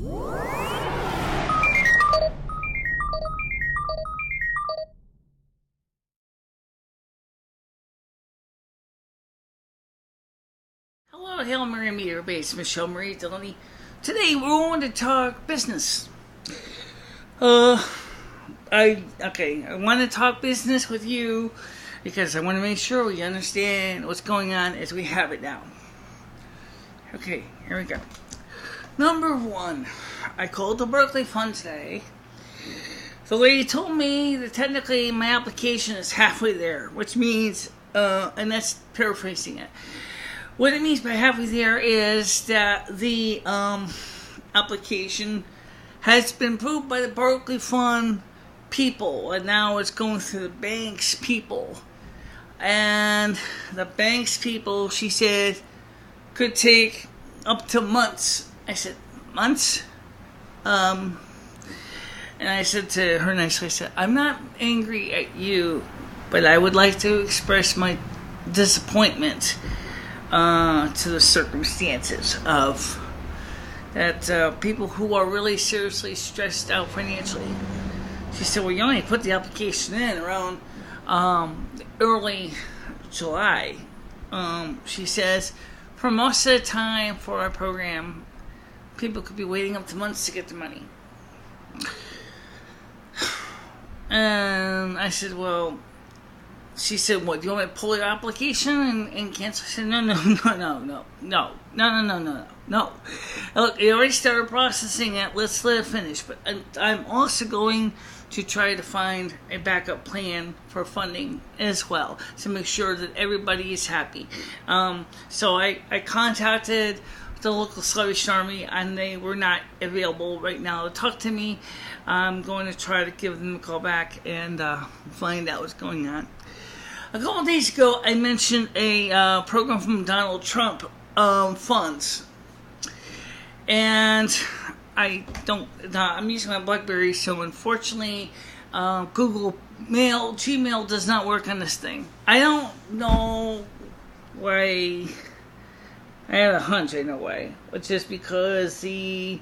Hello, Hail Mary Meter Base, MicheleMarieDalene. Today we're going to talk business. I want to talk business with you because I want to make sure we understand what's going on as we have it now. Okay, here we go. Number one, I called the Berkeley Fund today. The lady told me that technically my application is halfway there, which means, and that's paraphrasing it. What it means by halfway there is that the application has been approved by the Berkeley Fund people, and now it's going through the bank's people. And the bank's people, she said, could take up to months. I said, months? And I said to her nicely, I said, I'm not angry at you, but I would like to express my disappointment to the circumstances of that people who are really seriously stressed out financially. She said, well, you only put the application in around early July. She says, for most of the time for our program, people could be waiting up to months to get the money. And I said, well, she said, what, do you want me to pull your application and cancel? I said, no. Look, you already started processing it. Let's let it finish. But I'm also going to try to find a backup plan for funding as well to make sure that everybody is happy. So I contacted the local Salvation Army, and they were not available right now to talk to me. I'm going to try to give them a call back and find out what's going on. A couple of days ago, I mentioned a program from Donald Trump funds, and I'm using my BlackBerry, so unfortunately, Google Mail, Gmail does not work on this thing. I don't know why. I have a hunch I know why, which is because the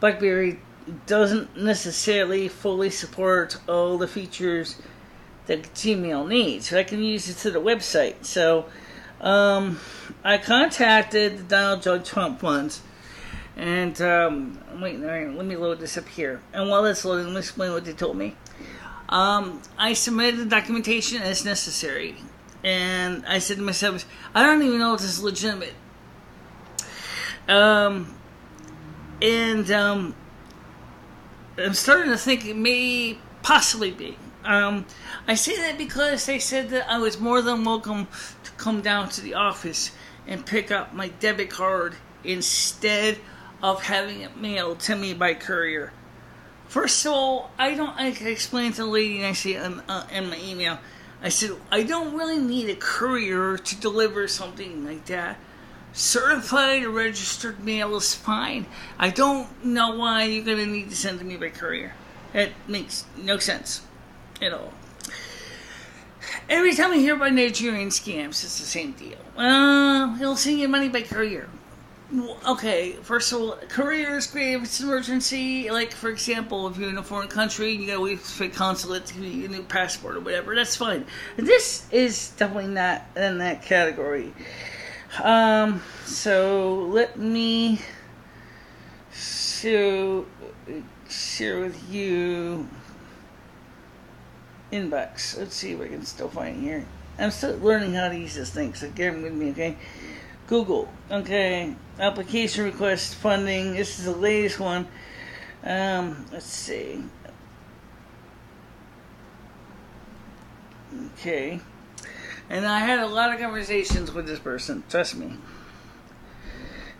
BlackBerry doesn't necessarily fully support all the features that Gmail needs. So I can use it to the website. So I contacted the Donald J. Trump funds, and wait, let me load this up here. And while that's loading, let me explain what they told me. I submitted the documentation as necessary, and I said to myself, I don't even know if this is legitimate. I'm starting to think it may possibly be. I say that because they said that I was more than welcome to come down to the office and pick up my debit card instead of having it mailed to me by courier. First of all, I explained to the lady nicely in my email. I said, I don't really need a courier to deliver something like that. Certified or registered mail is fine. I don't know why you're going to need to send it to me by courier. That makes no sense at all. Every time I hear about Nigerian scams, it's the same deal. He'll send you money by courier. Okay, first of all, courier is great if it's an emergency. Like, for example, if you're in a foreign country and you gotta wait for a consulate to give you a new passport or whatever, that's fine. This is definitely not in that category. So let me share with you inbox. Let's see if I can still find it here. I'm still learning how to use this thing, so get with me, okay? Google, okay, application request funding. This is the latest one. Let's see. Okay. And I had a lot of conversations with this person, trust me.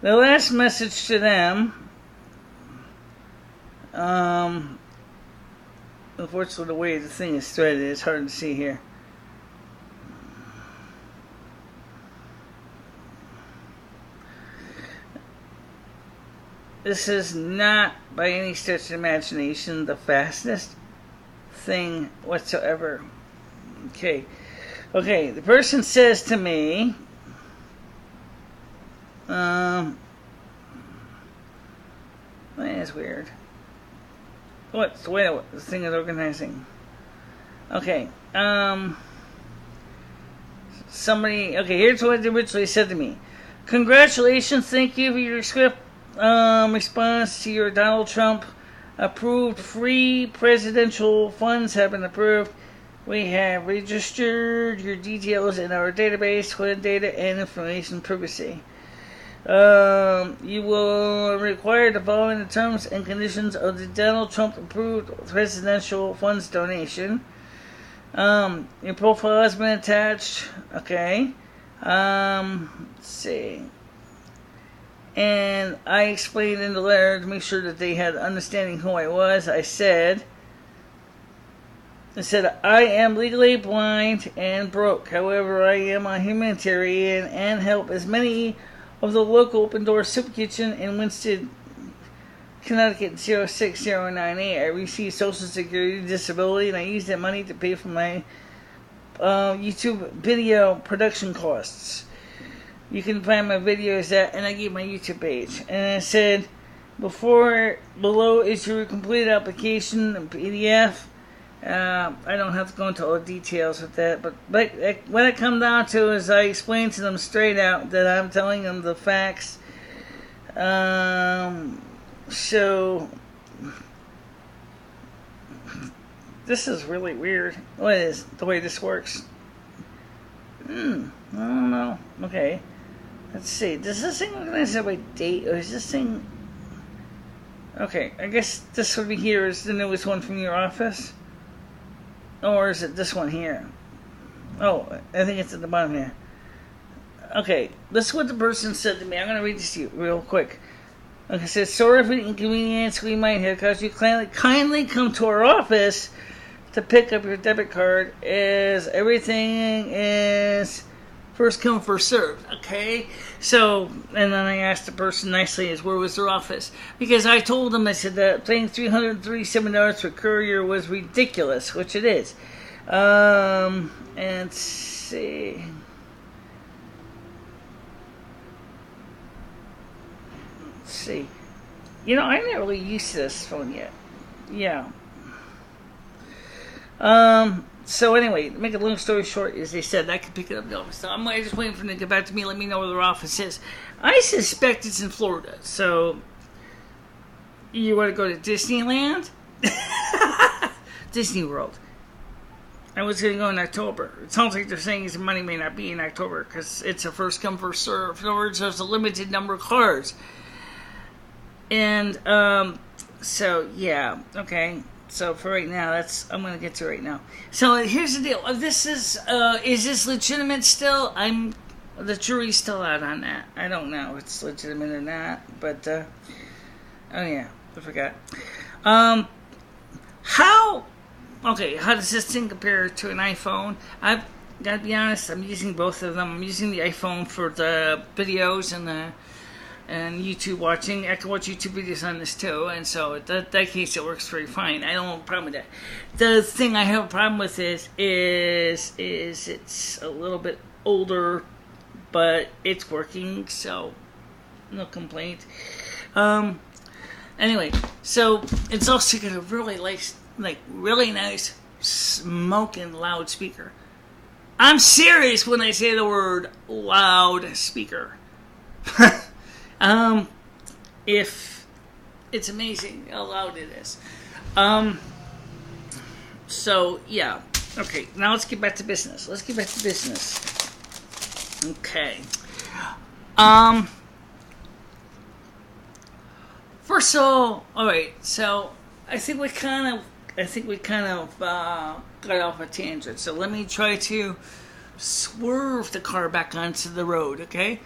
The last message to them, unfortunately the way the thing is threaded, it's hard to see here. This is not, by any stretch of imagination, the fastest thing whatsoever. Okay, the person says to me, let's is weird. What? Wait, the thing is organizing. Okay. Somebody. Okay, here's what they originally said to me. Congratulations, thank you for your swift response to your Donald Trump approved free presidential funds have been approved. We have registered your details in our database for data and information privacy. You will require the following the terms and conditions of the Donald Trump approved presidential funds donation. Your profile has been attached. Okay. Let's see. And I explained in the letter to make sure that they had understanding who I was. I said, I am legally blind and broke. However, I am a humanitarian and help as many of the local open door soup kitchen in Winston, Connecticut 06098. I received Social Security disability and I use that money to pay for my YouTube video production costs. You can find my videos at, and I gave my YouTube page. And I said, below is your completed application in PDF. I don't have to go into all the details with that, but what it comes down to is I explained to them straight out that I'm telling them the facts. So this is really weird. What is the way this works? I don't know. Okay. Let's see. Does this thing organize by date, or is this thing... Okay, I guess this would be here is the newest one from your office. Or is it this one here? Oh, I think it's at the bottom here. Okay, this is what the person said to me. I'm going to read this to you real quick. Like I said, sorry for the inconvenience we might have caused you. Kindly come to our office to pick up your debit card, as everything is first come, first served. Okay? So, and then I asked the person nicely, where was their office? Because I told them, I said that paying $337 for courier was ridiculous, which it is. And let's see. Let's see. You know, I never really used this phone yet. Yeah. So anyway, to make a long story short, as they said, I could pick it up in the office. So I'm just waiting for them to get back to me, let me know where their office is. I suspect it's in Florida. So, you want to go to Disneyland? Disney World. I was going to go in October. It sounds like they're saying the money may not be in October because it's a first come, first serve. In other words, there's a limited number of cars. And, so, yeah, okay. So for right now, I'm going to get to right now. So here's the deal. This is this legitimate still? The jury's still out on that. I don't know if it's legitimate or not, but, oh yeah, I forgot. How does this thing compare to an iPhone? I've got to be honest, I'm using both of them. I'm using the iPhone for the videos and YouTube watching. I can watch YouTube videos on this too, and so in that case it works very fine. I don't have a problem with that. The thing I have a problem with is it's a little bit older, but it's working, so no complaint. Anyway, so it's also got a really really nice smoking loudspeaker. I'm serious when I say the word loudspeaker. If it's amazing how loud it is. So yeah. Okay, now let's get back to business. Okay. First of all right, so I think we kind of got off a tangent. So let me try to swerve the car back onto the road, okay?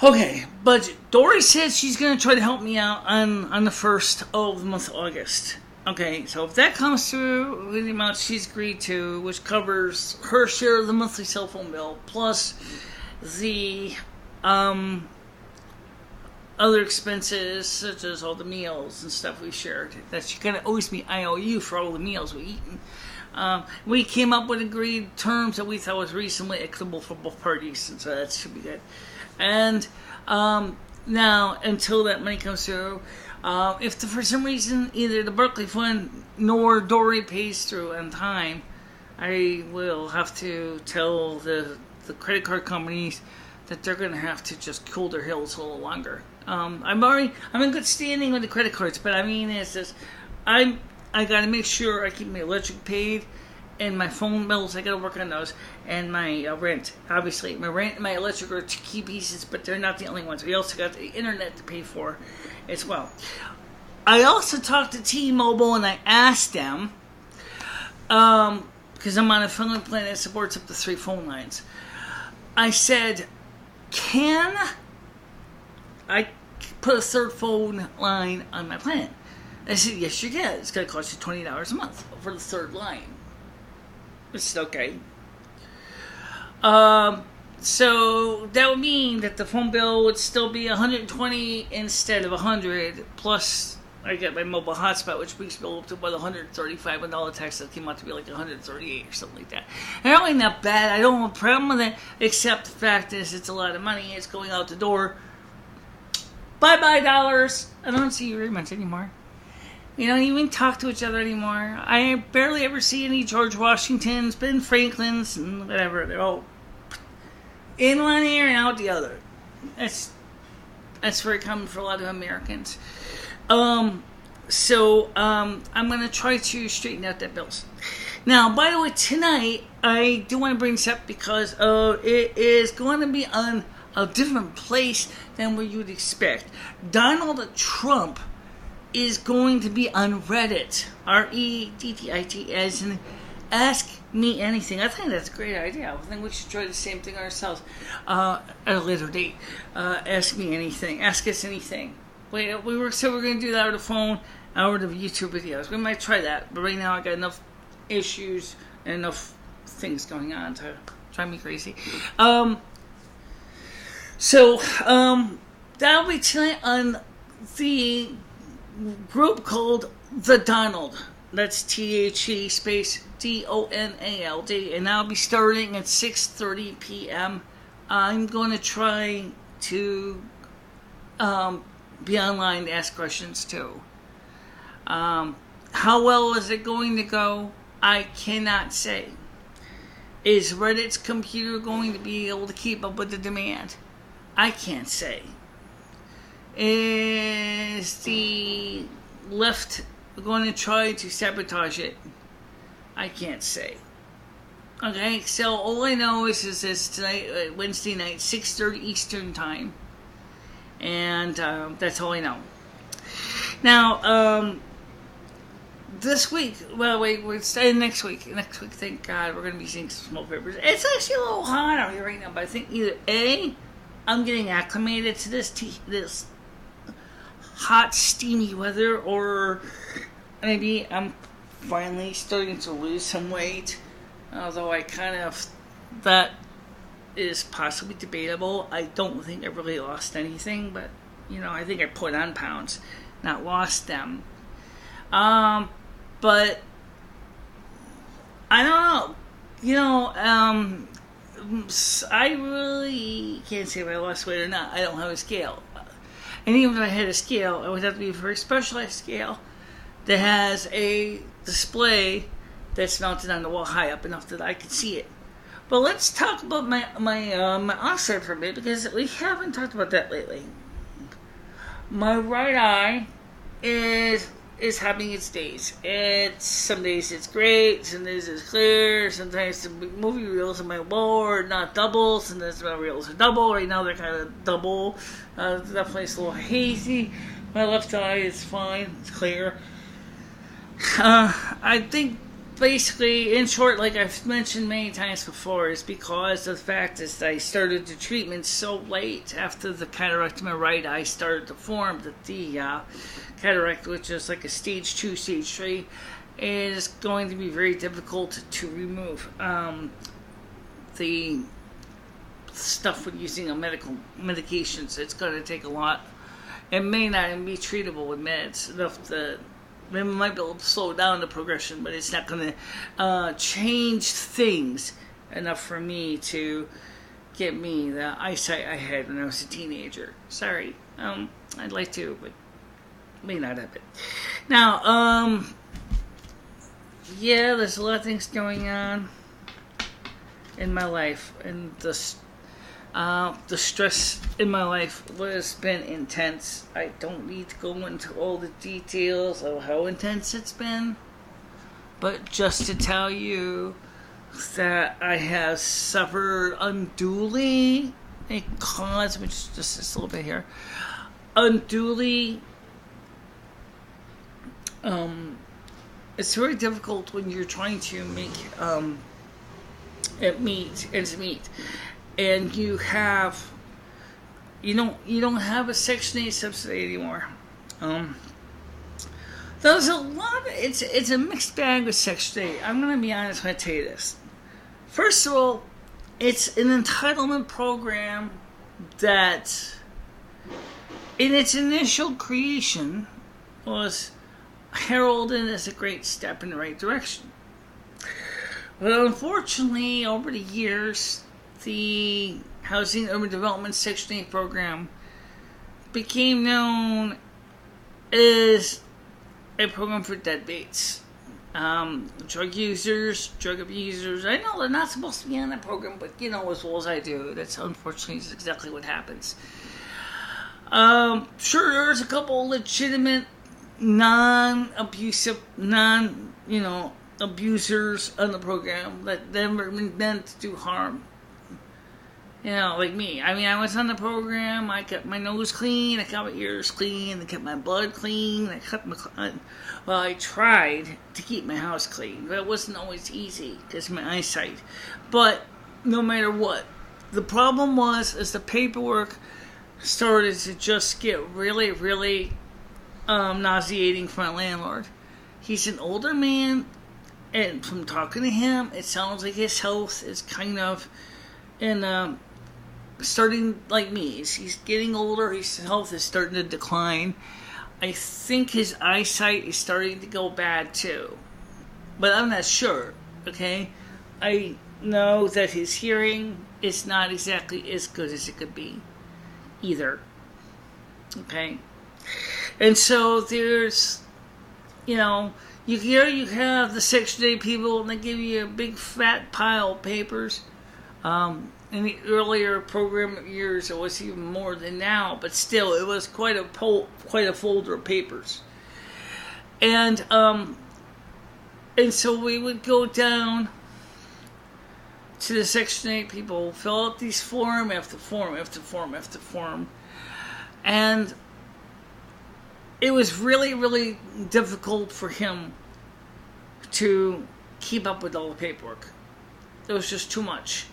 Okay, budget. Dory says she's going to try to help me out on the 1st of the month of August. Okay, so if that comes through with the amount she's agreed to, which covers her share of the monthly cell phone bill, plus the other expenses, such as all the meals and stuff we shared, that she kind of owes me IOU for all the meals we eaten. We came up with agreed terms that we thought was reasonably equitable for both parties, and so that should be good. And now until that money comes through. If for some reason either the Berkeley Fund nor Dory pays through on time, I will have to tell the credit card companies that they're going to have to just cool their heels a little longer. I'm in good standing with the credit cards, but I mean, it's just I got to make sure I keep my electric paid. And my phone bills, I gotta work on those. And my rent. Obviously, my rent and my electric are two key pieces, but they're not the only ones. We also got the internet to pay for as well. I also talked to T-Mobile and I asked them, because I'm on a phone plan that supports up to 3 phone lines. I said, can I put a third phone line on my plan? I said, yes, you can. It's gonna cost you $20 a month for the third line. It's okay. So that would mean that the phone bill would still be $120 instead of $100. Plus, I get my mobile hotspot, which brings me up to about $135. When all the taxes came out to be like $138 or something like that. And really not bad. I don't have a problem with it, except the fact is it's a lot of money. It's going out the door. Bye dollars. I don't see you very much anymore. We don't even talk to each other anymore. I barely ever see any George Washingtons, Ben Franklins, and whatever. They're all in one ear and out the other. That's very common for a lot of Americans. So I'm going to try to straighten out that bills. Now, by the way, tonight, I do want to bring this up because it is going to be on a different place than what you would expect. Donald Trump is going to be on Reddit, Reddit, as in Ask Me Anything. I think that's a great idea. I think we should try the same thing ourselves at a later date. Ask Me Anything. Ask us anything. We going to do that over the phone, over the YouTube videos. We might try that, but right now I got enough issues and enough things going on to drive me crazy. So that'll be tonight on the group called The Donald. That's THE space DONALD, and that'll be starting at 6:30 p.m. I'm going to try to be online to ask questions too. How well is it going to go? I cannot say. Is Reddit's computer going to be able to keep up with the demand? I can't say. Is the left going to try to sabotage it? I can't say. Okay, so all I know is this tonight, Wednesday night, 6:30 Eastern Time. And that's all I know. Now, this week, well, wait, we're starting next week. Next week, thank God, we're going to be seeing some smoke papers. It's actually a little hot out here right now, but I think either A, I'm getting acclimated to this hot, steamy weather, or maybe I'm finally starting to lose some weight, although that is possibly debatable. I don't think I really lost anything, but, I think I put on pounds, not lost them. But, I don't know. I really can't say if I lost weight or not. I don't have a scale. And even if I had a scale, it would have to be a very specialized scale that has a display that's mounted on the wall high up enough that I can see it. But let's talk about my eyesight for a bit, because we haven't talked about that lately. My right eye is having its days. Some days it's great, some days it's clear, sometimes the movie reels in my wall are not double, sometimes my reels are double. Right now they're kind of double. Definitely it's a little hazy. My left eye is fine, it's clear. I think basically, in short, like I've mentioned many times before, is because of the fact is that I started the treatment so late after the cataract in my right eye started to form, that the cataract, which is like a stage 2, stage 3, is going to be very difficult to remove. The stuff with using medications, it's going to take a lot. It may not even be treatable with meds enough to. It might be able to slow down the progression, but it's not going to change things enough for me to get me the eyesight I had when I was a teenager. Sorry. I'd like to, but may not have it. Now, yeah, there's a lot of things going on in my life, and the stress in my life has been intense. I don't need to go into all the details of how intense it's been, but just to tell you that I have suffered unduly because, which is just this little bit here, unduly, it's very difficult when you're trying to make ends meet, and you don't have a Section 8 subsidy anymore. There's a lot. It's a mixed bag with Section 8. I'm gonna be honest when I tell you this. First of all, it's an entitlement program that, in its initial creation, was heralded as a great step in the right direction. But unfortunately, over the years, the Housing Urban Development Section 8 program became known as a program for deadbeats. Drug users, drug abusers. I know they're not supposed to be on that program, but as well as I do, that's unfortunately exactly what happens. Sure, there's a couple legitimate, non-abusive, abusers on the program that never meant to do harm. Like me. I mean, I was on the program, I kept my nose clean, I kept my ears clean, I kept my blood clean, I tried to keep my house clean, but it wasn't always easy because of my eyesight. But no matter what, the problem is the paperwork started to just get really, really nauseating for my landlord. He's an older man, and from talking to him, it sounds like his health is kind of starting like me. He's getting older, his health is starting to decline. I think his eyesight is starting to go bad too. But I'm not sure, okay? I know that his hearing is not exactly as good as it could be either. Okay? And so there's, you have the Section 8 people, and they give you a big fat pile of papers. In the earlier program years, it was even more than now, but still, it was quite a folder of papers. And so we would go down to the Section 8 people, fill out these form after form after form after form, and it was really, really difficult for him to keep up with all the paperwork. It was just too much.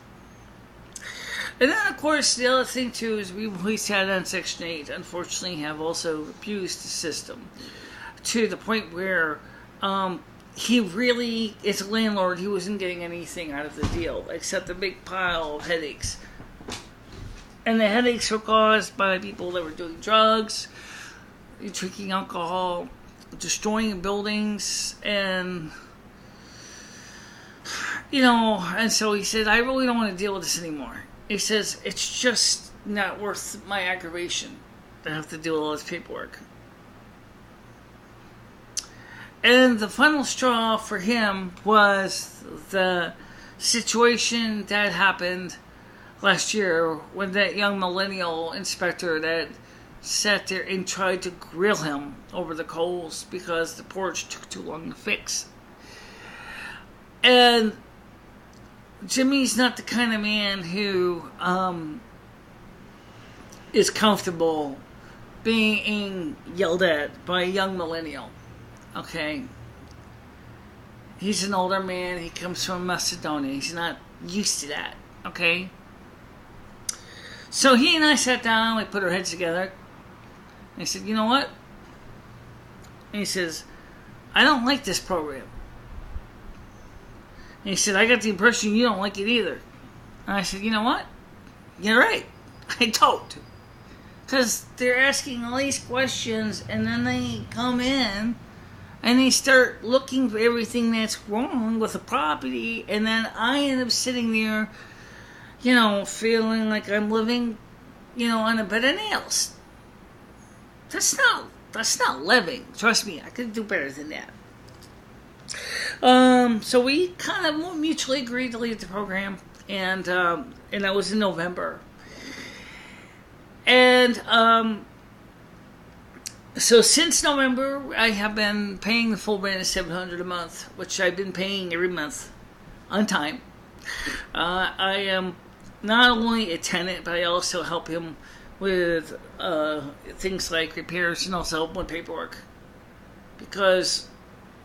And then, of course, the other thing, too, is we sat on Section 8, unfortunately, have also abused the system to the point where he really, as a landlord, he wasn't getting anything out of the deal except a big pile of headaches. And the headaches were caused by people that were doing drugs, drinking alcohol, destroying buildings, and and so he said, I really don't want to deal with this anymore. He says, it's just not worth my aggravation to have to deal with all this paperwork. And the final straw for him was the situation that happened last year when that young millennial inspector that sat there and tried to grill him over the coals because the porch took too long to fix. And Jimmy's not the kind of man who is comfortable being yelled at by a young millennial. Okay? He's an older man. He comes from Macedonia. He's not used to that. Okay? So he and I sat down. We put our heads together. And he said, you know what? And he says, I don't like this program. And he said, I got the impression you don't like it either. And I said, you know what? You're right. I don't. Because they're asking all these questions, and then they come in, and they start looking for everything that's wrong with the property, and then I end up sitting there, feeling like I'm living, on a bed of nails. That's not living. Trust me, I could do better than that. So we kind of mutually agreed to leave the program, and that was in November. And so since November, I have been paying the full rent of $700 a month, which I've been paying every month on time. I am not only a tenant, but I also help him with things like repairs and also help with paperwork. Because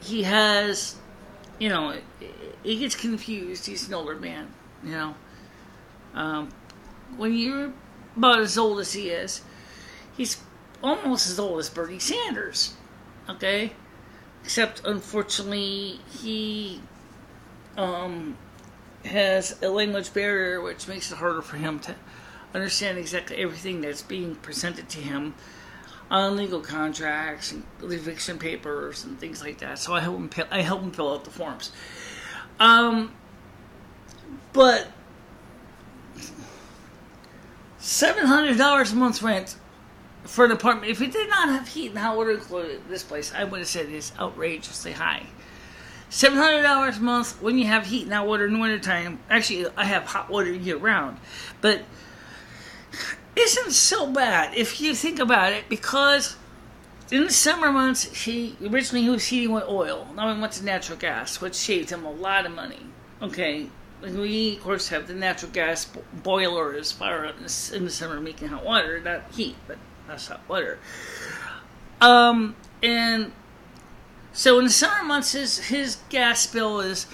he has, he gets confused. He's an older man, when you're about as old as he is, he's almost as old as Bernie Sanders, okay? Except, unfortunately, he has a language barrier, which makes it harder for him to understand exactly everything that's being presented to him on legal contracts and eviction papers and things like that. So I help him fill out the forms. But $700 a month's rent for an apartment, if it did not have heat and hot water included in this place, I would have said it's outrageously high. $700 a month when you have heat and hot water in the wintertime. Actually, I have hot water year round. But isn't so bad if you think about it, because in the summer months, he was heating with oil. Now he went to natural gas, which saved him a lot of money. Okay, we, of course, have the natural gas boiler as far in the summer making hot water, not heat, but that's hot water. And so in the summer months, his gas bill is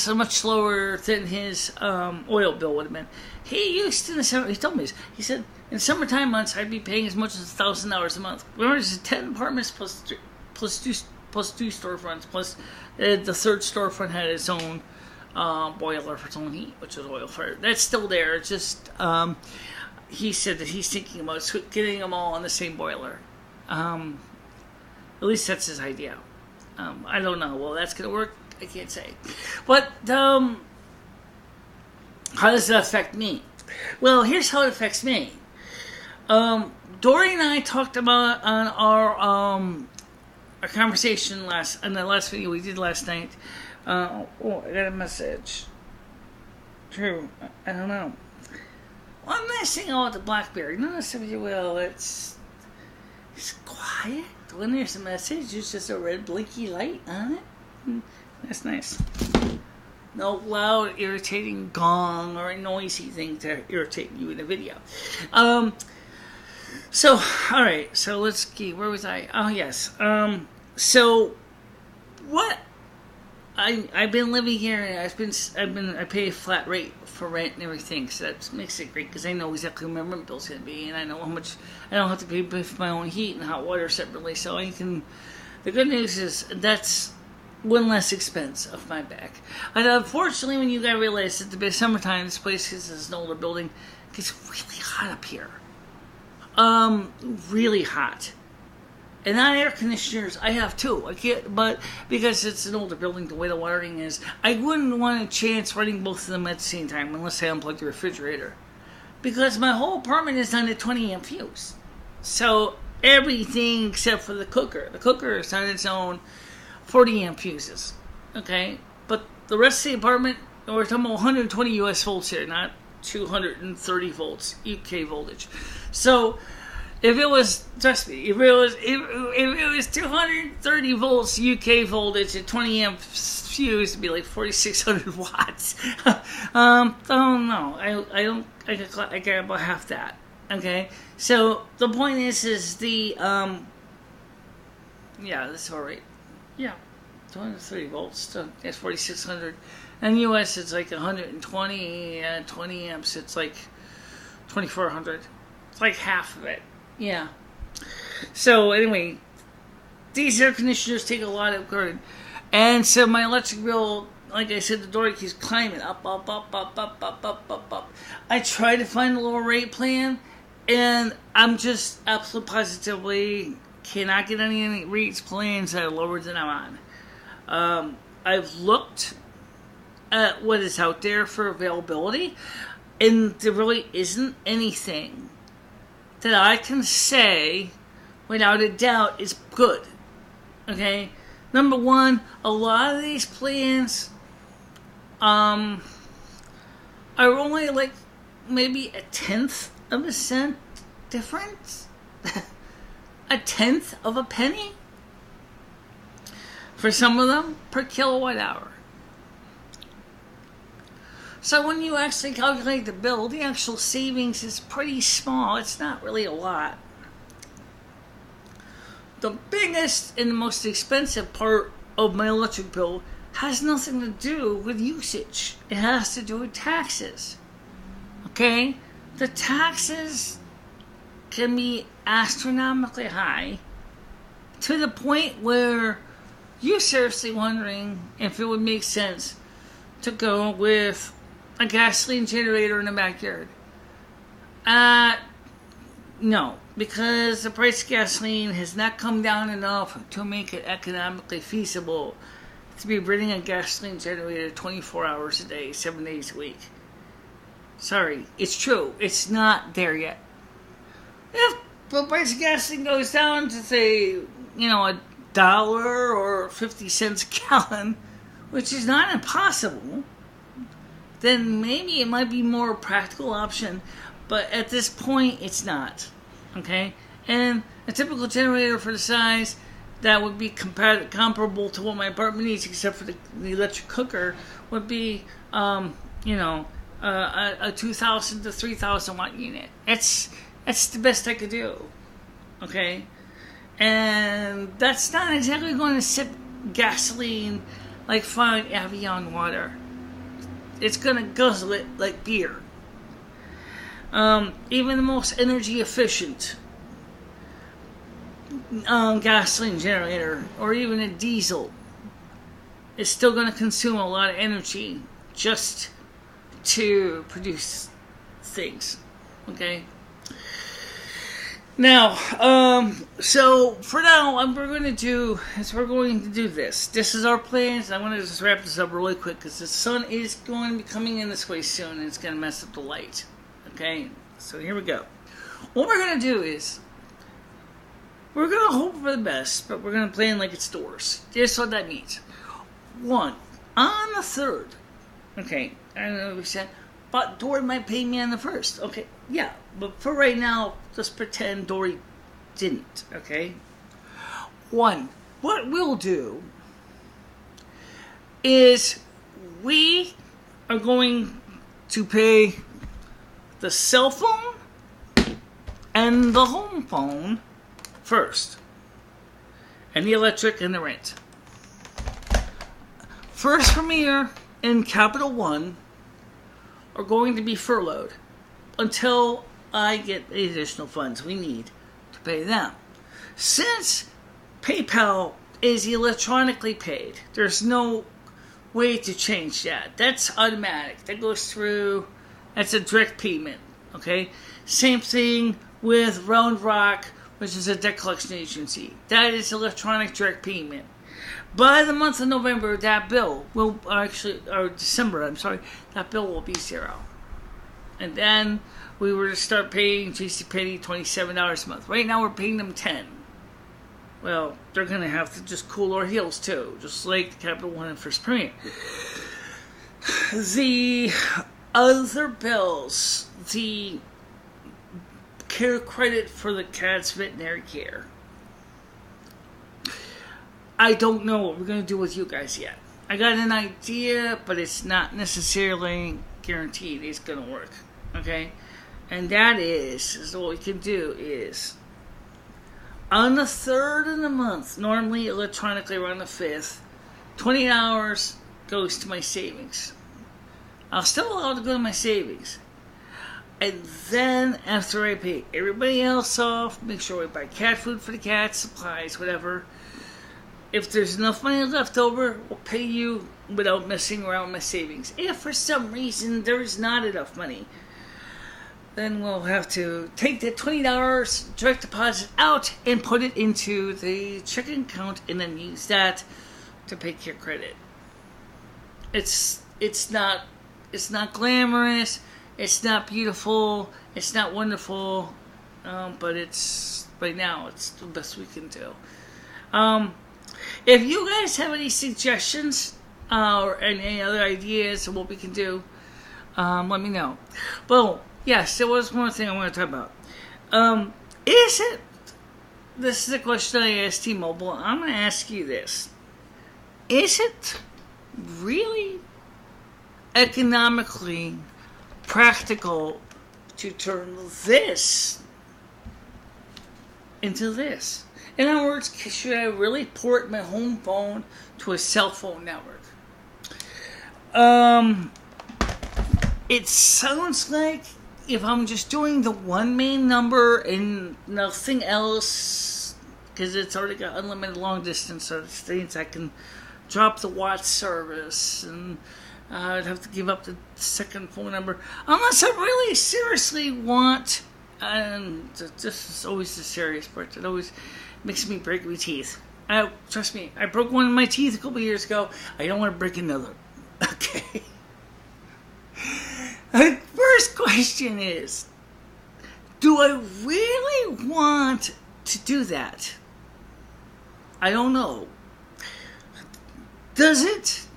much lower than his oil bill would have been. He used to, in the summer, he told me this, he said, in summertime months, I'd be paying as much as $1,000 a month. Remember, there's 10 apartments plus two storefronts, plus the third storefront had its own boiler for its own heat, which was oil fired. That's still there. It's just he said that he's thinking about getting them all on the same boiler. At least that's his idea. I don't know. Well, that's going to work. I can't say. But how does that affect me? Well, here's how it affects me. Dory and I talked about on our conversation in the last video we did last night. I got a message. True. I don't know. One nice thing about the BlackBerry, notice if you will, it's quiet. When there's a message, it's just a red blinky light on it. That's nice. No loud, irritating gong or a noisy thing to irritate you in a video. So, alright, so let's see, where was I? Oh, yes. So, what? I've been living here, and I pay a flat rate for rent and everything, so that makes it great, because I know exactly what my rent bill's going to be, and I know how much, I don't have to pay for my own heat and hot water separately, so the good news is, that's one less expense off my back. And unfortunately, when you guys realize that the summertime, this place is an older building, it gets really hot up here. Really hot. And not air conditioners, I have too. I can't, but because it's an older building, the way the wiring is, I wouldn't want a chance running both of them at the same time unless I unplug the refrigerator. Because my whole apartment is on a 20 amp fuse. So everything except for the cooker. The cooker is on its own 40 amp fuses. Okay? But the rest of the apartment, we're talking about 120 US volts here, not 230 volts UK voltage. So if it was, trust me, if it was 230 volts UK voltage at 20 amp fuse, it'd be like 4,600 watts. Oh no, I got about half that. Okay, so the point is the yeah, that's all right. Yeah, 230 volts. So that's 4,600. And US it's like 120 and 20 amps. It's like 2,400. It's like half of it. Yeah. So anyway, these air conditioners take a lot of current, and so my electric bill, like I said, the door keeps climbing up. I try to find a lower rate plan, and I'm just absolutely positively cannot get any rates plans that are lower than I'm on. I've looked at what is out there for availability. And there really isn't anything that I can say without a doubt is good. Okay? Number one, a lot of these plans are only like maybe 1/10 of a cent difference. 1/10 of a penny for some of them per kilowatt hour. So when you actually calculate the bill, the actual savings is pretty small. It's not really a lot. The biggest and the most expensive part of my electric bill has nothing to do with usage. It has to do with taxes. Okay? The taxes can be astronomically high to the point where you're seriously wondering if it would make sense to go with a gasoline generator in the backyard. No, because the price of gasoline has not come down enough to make it economically feasible to be running a gasoline generator 24 hours a day, 7 days a week. Sorry, it's true. It's not there yet. If the price of gasoline goes down to, say, $1 or 50 cents a gallon, which is not impossible, then maybe it might be more a practical option. But at this point, it's not. Okay? And a typical generator for the size that would be comparable to what my apartment needs, except for the electric cooker, would be, a 2,000 to 3,000 watt unit. That's the best I could do. Okay? And that's not exactly going to sip gasoline like fine Evian water. It's going to guzzle it like beer. Even the most energy efficient gasoline generator or even a diesel is still going to consume a lot of energy just to produce things. Okay? Now, so for now, we're going to do this. This is our plans. I want to just wrap this up really quick because the sun is going to be coming in this way soon and it's going to mess up the light. Okay? So here we go. What we're going to do is we're going to hope for the best, but we're going to plan like it's doors. Here's what that means. 1, on the 3rd. Okay, I don't know what we said. But Dory might pay me on the 1st. Okay, yeah. But for right now, just pretend Dory didn't. Okay? 1, what we'll do is we are going to pay the cell phone and the home phone first. And the electric and the rent. First Premier and Capital One are going to be furloughed until I get the additional funds we need to pay them. Since PayPal is electronically paid, there's no way to change that. That's automatic. That goes through, that's a direct payment. Okay? Same thing with Round Rock, which is a debt collection agency. That is electronic direct payment. By the month of November, that bill will or December, I'm sorry, that bill will be 0. And then we were to start paying JCPenney $27 a month. Right now we're paying them $10. Well, they're going to have to just cool our heels too, just like the Capital One and First Premier. The other bills, the care credit for the cat's veterinary care, I don't know what we're going to do with you guys yet. I got an idea, but it's not necessarily guaranteed it's going to work. Okay? And that is what we can do is, on the 3rd of the month, normally electronically around the 5th, $20 goes to my savings. I'll still allow it to go to my savings. And then, after I pay everybody else off, make sure I buy cat food for the cats, supplies, whatever. If there's enough money left over, we'll pay you without messing around with my savings. If for some reason there is not enough money, then we'll have to take that $20 direct deposit out and put it into the checking account and then use that to pay care credit. It's not glamorous. It's not beautiful. It's not wonderful. But right now, it's the best we can do. If you guys have any suggestions or any other ideas of what we can do, let me know. Well, yes, there was one thing I want to talk about. This is a question I asked T-Mobile. I'm going to ask you this. Is it really economically practical to turn this into this? In other words, should I really port my home phone to a cell phone network? It sounds like if I'm just doing the one main number and nothing else, because it's already got unlimited long distance, so it means I can drop the watch service, and I'd have to give up the second phone number, unless I really seriously want, and this is always the serious part, it always makes me break my teeth. Trust me, I broke one of my teeth a couple years ago. I don't want to break another. Okay. The first question is, do I really want to do that? I don't know. Does it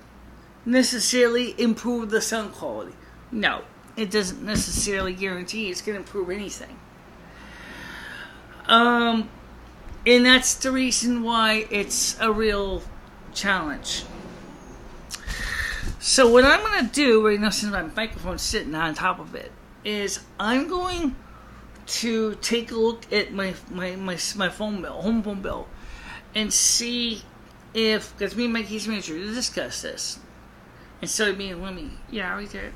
necessarily improve the sound quality? No, it doesn't necessarily guarantee it's going to improve anything. And that's the reason why it's a real challenge. So what I'm going to do right now, since my microphone's sitting on top of it, is I'm going to take a look at my phone bill, home phone bill, and see if, because me and my case manager discuss this, instead of being with me, yeah, right there.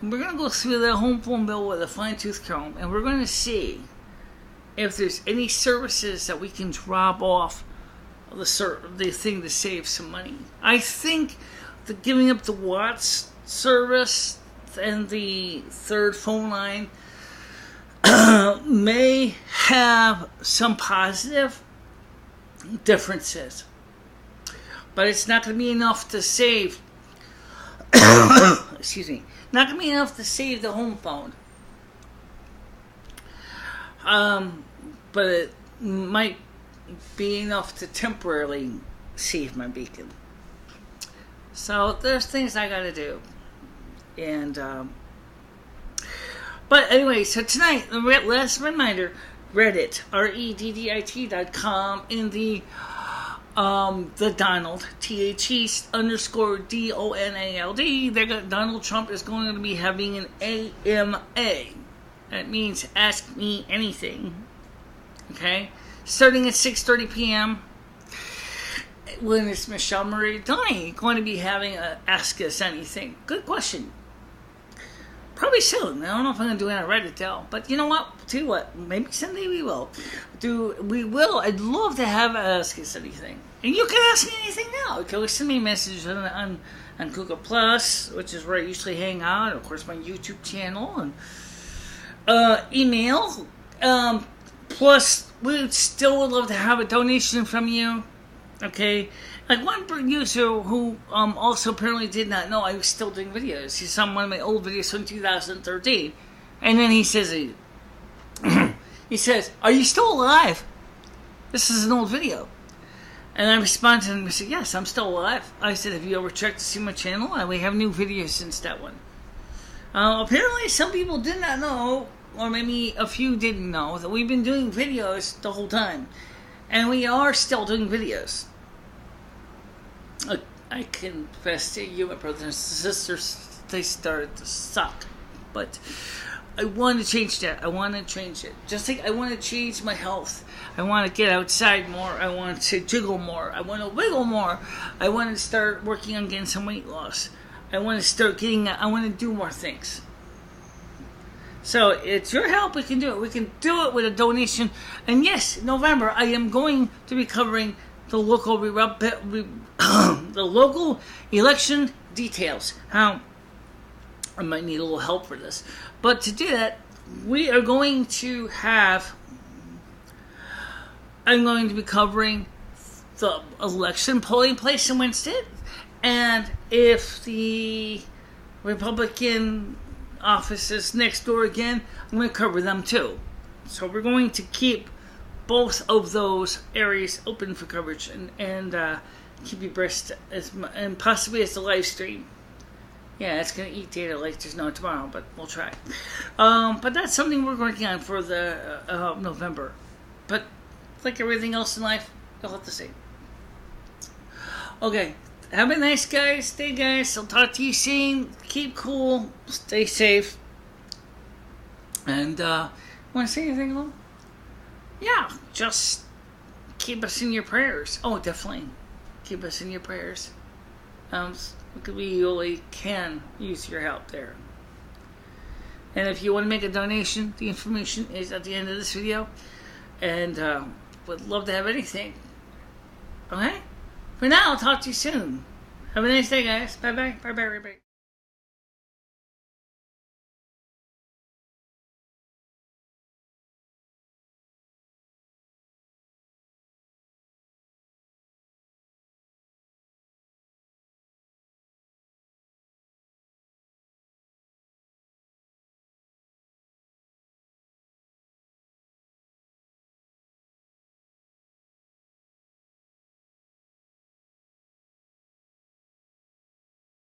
And we're going to go through the home phone bill with a fine-tooth comb, and we're going to see if there's any services that we can drop off the thing to save some money. I think giving up the Watts service and the third phone line may have some positive differences, but it's not going to be enough to save excuse me, not going to be enough to save the home phone, but it might be enough to temporarily save my beacon. So there's things I gotta do, and but anyway, so tonight, the last reminder, Reddit, reddit.com, in the Donald, THE_DONALD, Donald Trump is going to be having an AMA. That means Ask Me Anything. Okay, starting at 6:30 p.m. When is MicheleMarieDalene going to be having a Ask Us Anything? Good question. Probably soon. I don't know if I'm going to do it on Reddit though. But you know what? Tell you what. Maybe someday we will. I'd love to have Ask Us Anything. And you can ask me anything now. You can always send me a message on Google Plus, which is where I usually hang out. And of course, my YouTube channel. And email. Plus, we still would love to have a donation from you. Okay, like one user who also apparently did not know I was still doing videos. He saw one of my old videos from 2013, and then he says, he says, "Are you still alive? This is an old video." And I responded to him and said, "Yes, I'm still alive." I said, "Have you ever checked to see my channel? And we have new videos since that one." Apparently, some people did not know, or maybe a few didn't know, that we've been doing videos the whole time. And we are still doing videos. I confess to you, my brothers and sisters, they started to suck. But I want to change that. I want to change it. Just like I want to change my health. I want to get outside more. I want to jiggle more. I want to wiggle more. I want to start working on getting some weight loss. I want to do more things. So it's your help. We can do it. We can do it with a donation. And yes, in November, I am going to be covering the local the local election details. How I might need a little help for this, but to do that, we are going to have. I'm going to be covering the election polling place in Winston, and if the Republican offices next door again, I'm going to cover them too. So we're going to keep both of those areas open for coverage and keep you abreast and possibly as the live stream. Yeah, it's going to eat data like there's no tomorrow, but we'll try. But that's something we're working on for the November. But like everything else in life, you'll have to see. Okay, have a nice day, guys. I'll talk to you soon. Keep cool, stay safe. And want to say anything, Lou? Yeah, just keep us in your prayers. Oh, definitely. Keep us in your prayers. We really can use your help there. And if you want to make a donation, the information is at the end of this video. And would love to have anything. Okay? For now, I'll talk to you soon. Have a nice day, guys. Bye-bye. Bye-bye, everybody.